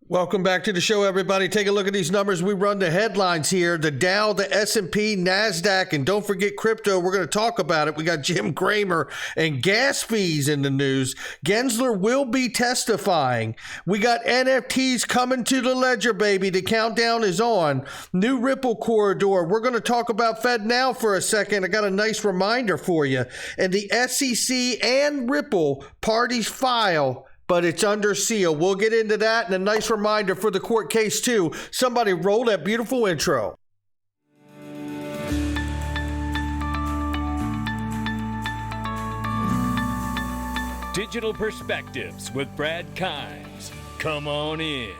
Welcome back to the show, everybody. Take a look at these numbers. We run the headlines here. The Dow, the S&P, NASDAQ, and don't forget crypto. We're going to talk about it. We got Jim Cramer and gas fees in the news. Gensler will be testifying. We got NFTs coming to the ledger, baby. The countdown is on. New Ripple corridor. We're going to talk about Fed Now for a second. I got a nice reminder for you. And the SEC and Ripple parties file, but it's under seal. We'll get into that, and a nice reminder for the court case, too. Somebody roll that beautiful intro. Digital Perspectives with Brad Kimes. Come on in.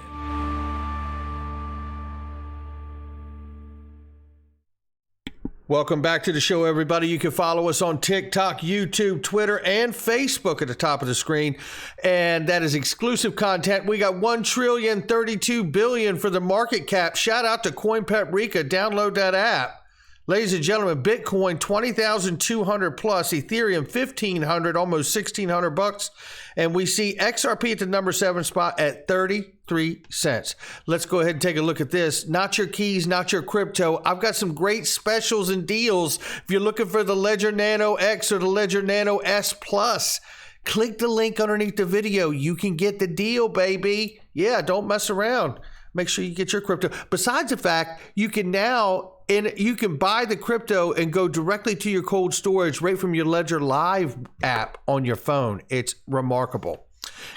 Welcome back to the show, everybody. You can follow us on TikTok, YouTube, Twitter, and Facebook at the top of the screen. And that is exclusive content. We got $1.032 trillion for the market cap. Shout out to CoinPeprika. Download that app. Ladies and gentlemen, Bitcoin 20,200 plus, Ethereum 1,500, almost $1,600, and we see XRP at the number 7 spot at 33 cents. Let's go ahead and take a look at this. Not your keys, not your crypto. I've got some great specials and deals. If you're looking for the Ledger Nano X or the Ledger Nano S Plus, click the link underneath the video. You can get the deal, baby. Yeah, don't mess around. Make sure you get your crypto. Besides the fact, you can now you can buy the crypto and go directly to your cold storage right from your Ledger Live app on your phone. It's remarkable.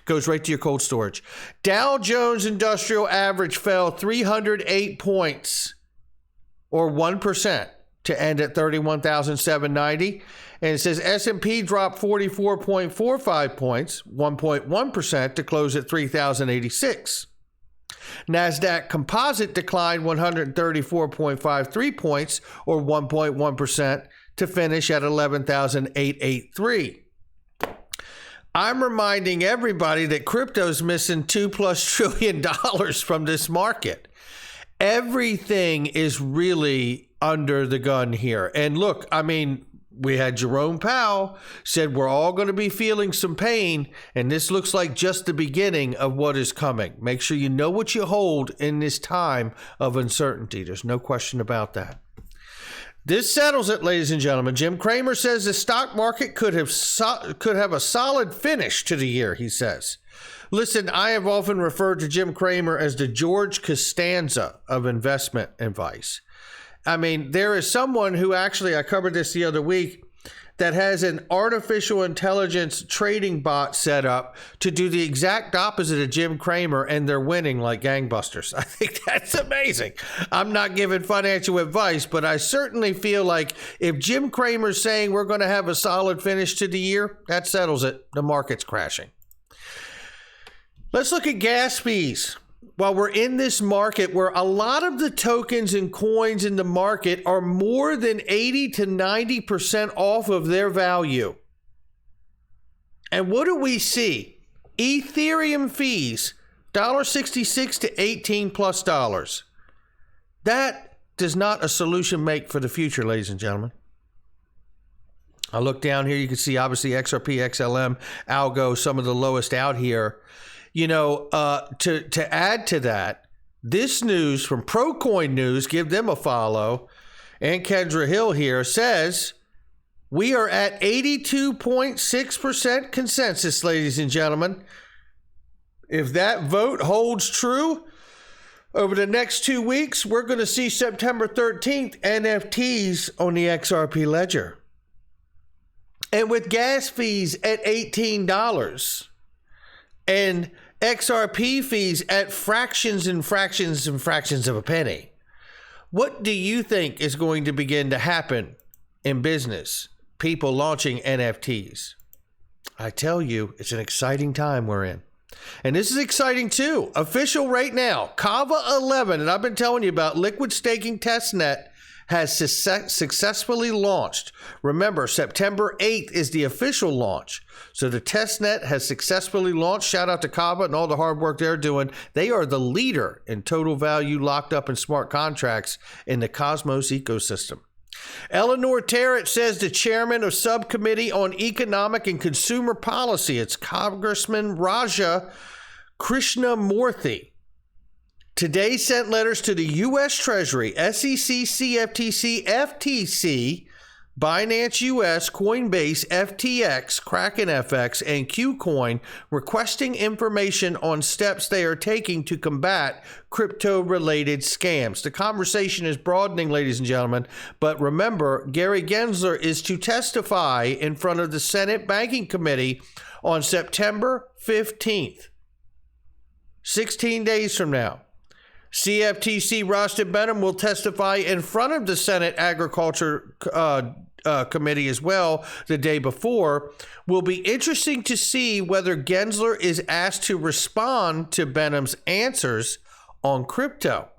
Goes right to your cold storage. Dow Jones Industrial Average fell 308 points, or 1%, to end at 31,790. And it says S&P dropped 44.45 points, 1.1%, to close at 3,086. NASDAQ Composite declined 134.53 points, or 1.1%, to finish at 11,883. I'm reminding everybody that crypto's missing $2+ trillion from this market. Everything is really under the gun here. And look, I mean, we had Jerome Powell said we're all going to be feeling some pain, and this looks like just the beginning of what is coming. Make sure you know what you hold in this time of uncertainty. There's no question about that. This settles it, ladies and gentlemen. Jim Cramer says the stock market could have a solid finish to the year, he says. Listen, I have often referred to Jim Cramer as the George Costanza of investment advice. I mean, there is someone who actually, I covered this the other week, that has an artificial intelligence trading bot set up to do the exact opposite of Jim Cramer, and they're winning like gangbusters. I think that's amazing. I'm not giving financial advice, but I certainly feel like if Jim Cramer's saying we're going to have a solid finish to the year, that settles it. The market's crashing. Let's look at gas fees. While we're in this market where a lot of the tokens and coins in the market are more than 80 to 90% off of their value. And what do we see? Ethereum fees, $1.66 to $18+. That does not a solution make for the future, ladies and gentlemen. I look down here, you can see obviously XRP, XLM, Algo, some of the lowest out here. You know, to add to that, this news from ProCoin News, give them a follow, and Kendra Hill here says we are at 82.6% consensus, ladies and gentlemen. If that vote holds true over the next 2 weeks, we're going to see September 13th NFTs on the XRP Ledger. And with gas fees at $18 and XRP fees at fractions and fractions and fractions of a penny, what do you think is going to begin to happen in business? People launching NFTs. I tell you, it's an exciting time we're in. And this is exciting too. Official right now, Kava 11, and I've been telling you about liquid staking testnet, has successfully launched. Remember, September 8th is the official launch. So the testnet has successfully launched. Shout out to Kava and all the hard work they're doing. They are the leader in total value locked up in smart contracts in the Cosmos ecosystem. Eleanor Terrett says the chairman of Subcommittee on Economic and Consumer Policy, it's Congressman Raja Krishnamurthy, today sent letters to the U.S. Treasury, SEC, CFTC, FTC, Binance US, Coinbase, FTX, Kraken FX, and KuCoin requesting information on steps they are taking to combat crypto-related scams. The conversation is broadening, ladies and gentlemen, but remember, Gary Gensler is to testify in front of the Senate Banking Committee on September 15th, 16 days from now. CFTC Rostin Benham will testify in front of the Senate Agriculture Committee as well the day before. Will be interesting to see whether Gensler is asked to respond to Benham's answers on crypto.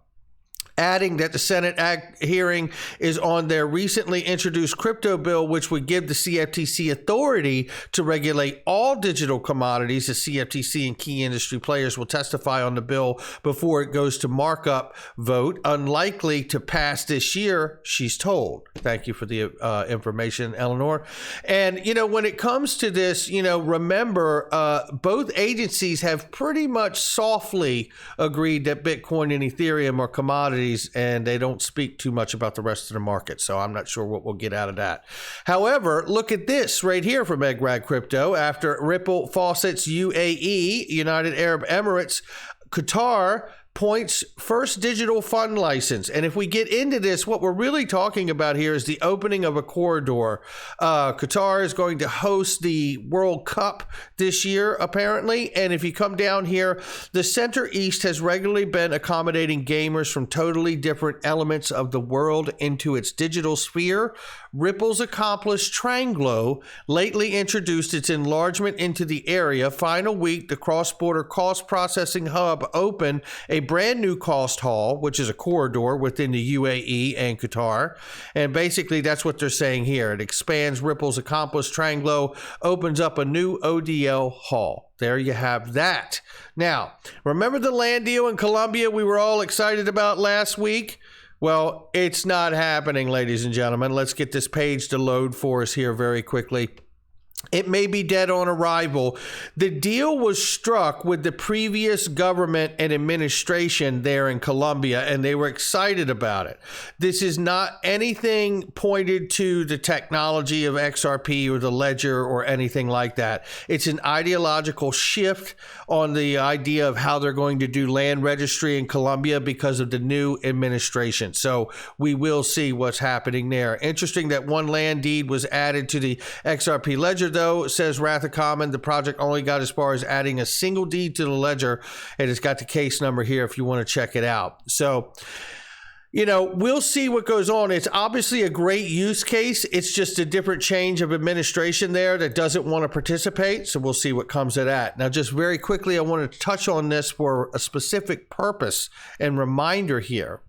Adding that the Senate hearing is on their recently introduced crypto bill, which would give the CFTC authority to regulate all digital commodities. The CFTC and key industry players will testify on the bill before it goes to markup vote. Unlikely to pass this year, she's told. Thank you for the information, Eleanor. And, you know, when it comes to this, you know, remember, both agencies have pretty much softly agreed that Bitcoin and Ethereum are commodities, and they don't speak too much about the rest of the market. So I'm not sure what we'll get out of that. However, look at this right here from EggRag Crypto. After Ripple, Faucets, UAE, United Arab Emirates, Qatar points first digital fund license. And if we get into this, what we're really talking about here is the opening of a corridor. Qatar is going to host the World Cup this year, apparently. And if you come down here, the Center East has regularly been accommodating gamers from totally different elements of the world into its digital sphere. Ripple's accomplice Tranglo lately introduced its enlargement into the area. Final week, the cross-border cost processing hub opened a brand new cost hall, which is a corridor within the UAE and Qatar. And basically, that's what they're saying here. It expands Ripple's accomplice Tranglo, opens up a new ODL hall. There you have that. Now, remember the land deal in Colombia we were all excited about last week? Well, it's not happening, ladies and gentlemen. Let's get this page to load for us here very quickly. It may be dead on arrival. The deal was struck with the previous government and administration there in Colombia, and they were excited about it. This is not anything pointed to the technology of XRP or the ledger or anything like that. It's an ideological shift on the idea of how they're going to do land registry in Colombia because of the new administration. So we will see what's happening there. Interesting that one land deed was added to the XRP-Ledger, though, says Rathacommon. The project only got as far as adding a single deed to the ledger, and it's got the case number here if you want to check it out. So, you know, we'll see what goes on. It's obviously a great use case. It's just a different change of administration there that doesn't want to participate. So we'll see what comes of that. Now, just very quickly, I want to touch on this for a specific purpose and reminder here.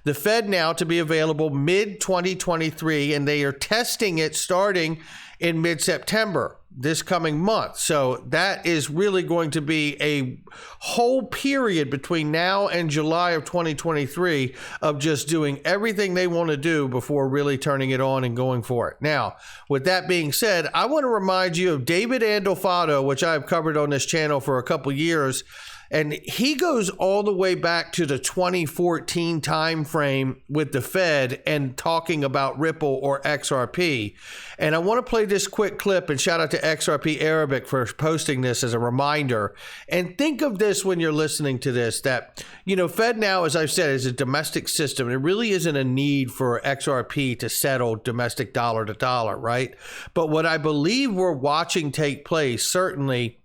The Fed now to be available mid-2023, and they are testing it starting in mid-September, this coming month. So that is really going to be a whole period between now and July of 2023 of just doing everything they want to do before really turning it on and going for it. Now, with that being said, I want to remind you of David Andolfado, which I've covered on this channel for a couple years. And he goes all the way back to the 2014 timeframe with the Fed and talking about Ripple or XRP. And I want to play this quick clip, and shout out to XRP Arabic for posting this as a reminder. And think of this when you're listening to this, that, you know, Fed now, as I've said, is a domestic system. There really isn't a need for XRP to settle domestic dollar to dollar, right? But what I believe we're watching take place, certainly,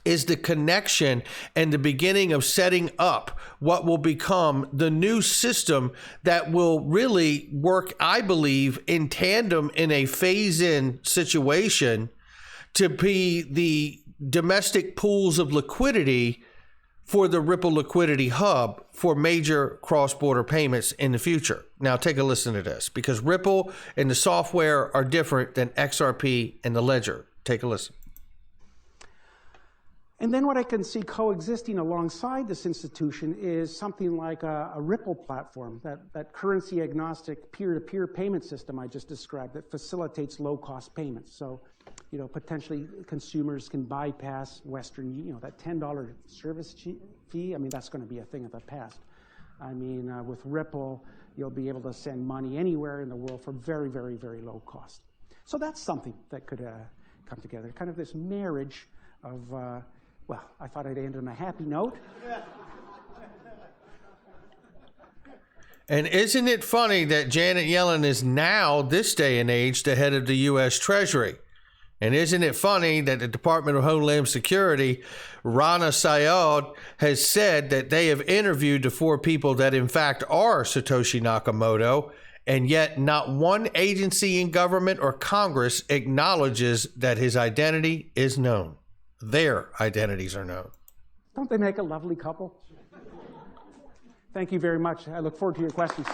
is the connection and the beginning of setting up what will become the new system that will really work, I believe, in tandem in a phase-in situation to be the domestic pools of liquidity for the Ripple Liquidity Hub for major cross-border payments in the future. Now, take a listen to this, because Ripple and the software are different than XRP and the ledger. Take a listen. And then what I can see coexisting alongside this institution is something like a Ripple platform, that currency-agnostic peer-to-peer payment system I just described that facilitates low-cost payments. So potentially consumers can bypass Western, that $10 service fee. I mean, that's going to be a thing of the past. I mean, with Ripple, you'll be able to send money anywhere in the world for very, very, very low cost. So that's something that could come together. Kind of this marriage of, well, I thought I'd end on a happy note. And isn't it funny that Janet Yellen is now, this day and age, the head of the U.S. Treasury? And isn't it funny that the Department of Homeland Security, Rana Syed, has said that they have interviewed the 4 people that in fact are Satoshi Nakamoto, and yet not one agency in government or Congress acknowledges that his identity is known. Their identities are known. Don't they make a lovely couple? Thank you very much. I look forward to your questions.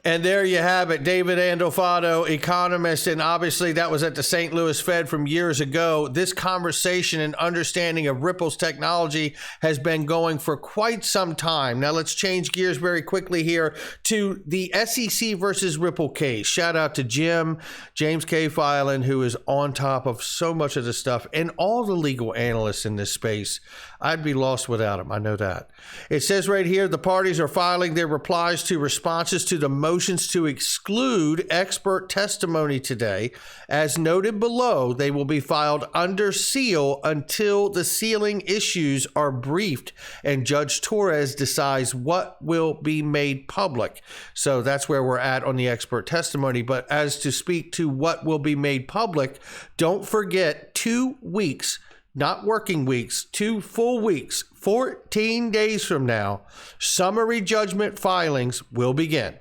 And there you have it, David Andolfado, economist, and obviously that was at the St. Louis Fed from years ago. This conversation and understanding of Ripple's technology has been going for quite some time. Now let's change gears very quickly here to the SEC versus Ripple case. Shout out to James K. Filan, who is on top of so much of the stuff, and all the legal analysts in this space. I'd be lost without him. I know that. It says right here, the parties are filing their replies to responses to the motions to exclude expert testimony today. As noted below, they will be filed under seal until the sealing issues are briefed and Judge Torres decides what will be made public. So that's where we're at on the expert testimony. But as to speak to what will be made public, don't forget 2 weeks, not working weeks, 2 full weeks, 14 days from now, summary judgment filings will begin.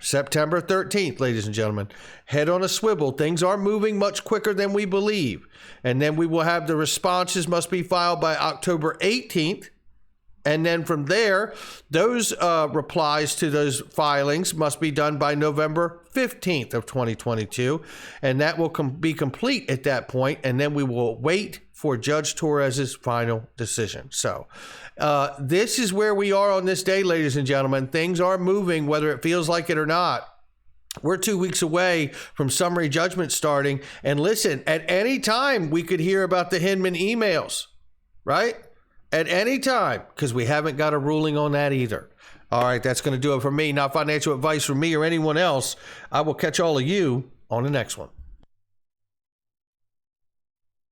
September 13th, ladies and gentlemen. Head on a swivel. Things are moving much quicker than we believe. And then we will have the responses must be filed by October 18th. And then from there, those replies to those filings must be done by November 15th of 2022. And that will be complete at that point. And then we will wait for Judge Torres's final decision. So this is where we are on this day, ladies and gentlemen. Things are moving, whether it feels like it or not. We're 2 weeks away from summary judgment starting. And listen, at any time, we could hear about the Hinman emails, right? At any time, because we haven't got a ruling on that either. All right, that's going to do it for me. Not financial advice from me or anyone else. I will catch all of you on the next one.